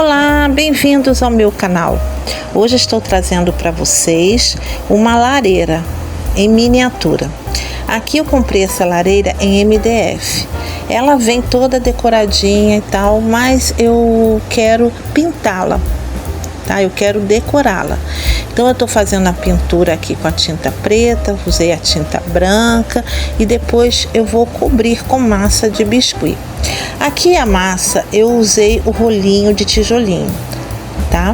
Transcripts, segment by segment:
Olá, bem-vindos ao meu canal. Hoje estou trazendo para vocês uma lareira em miniatura. Aqui eu comprei essa lareira em MDF. Ela vem toda decoradinha e tal, mas eu quero pintá-la, tá? Eu quero decorá-la. Então eu estou fazendo a pintura aqui com a tinta preta, usei a tinta branca e depois eu vou cobrir com massa de biscuit. Aqui a massa eu usei o rolinho de tijolinho, tá?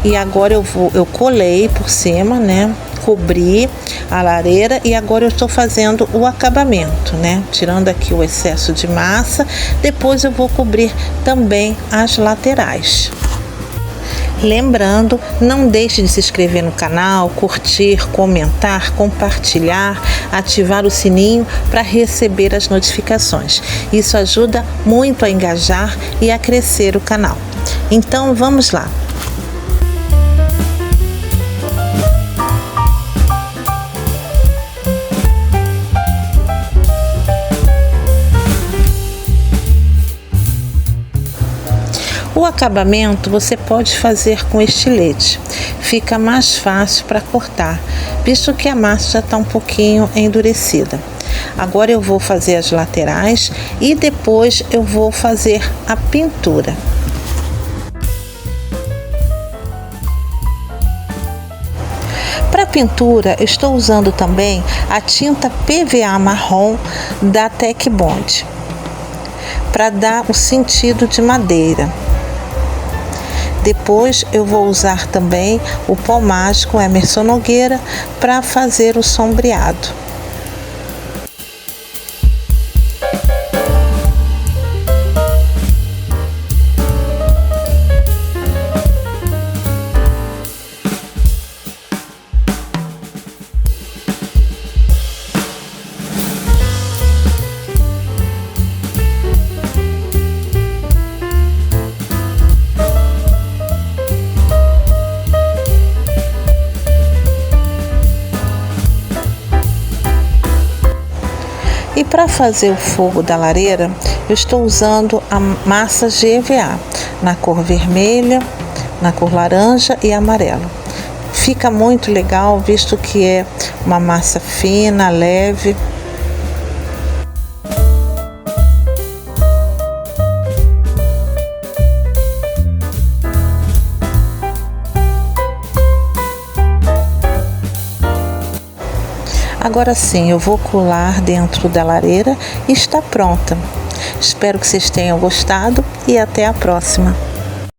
E agora eu colei por cima, né? Cobri a lareira e agora eu estou fazendo o acabamento, né? Tirando aqui o excesso de massa, depois eu vou cobrir também as laterais. Lembrando, não deixe de se inscrever no canal, curtir, comentar, compartilhar, ativar o sininho para receber as notificações. Isso ajuda muito a engajar e a crescer o canal. Então vamos lá! O acabamento você pode fazer com estilete, fica mais fácil para cortar, visto que a massa já está um pouquinho endurecida. Agora eu vou fazer as laterais e depois eu vou fazer a pintura. Para pintura eu estou usando também a tinta PVA marrom da Tec Bond, para dar o sentido de madeira. Depois eu vou usar também o pó mágico Emerson Nogueira para fazer o sombreado. E para fazer o fogo da lareira, eu estou usando a massa GVA na cor vermelha, na cor laranja e amarelo. Fica muito legal, visto que é uma massa fina, leve. Agora sim, eu vou colar dentro da lareira e está pronta. Espero que vocês tenham gostado e até a próxima.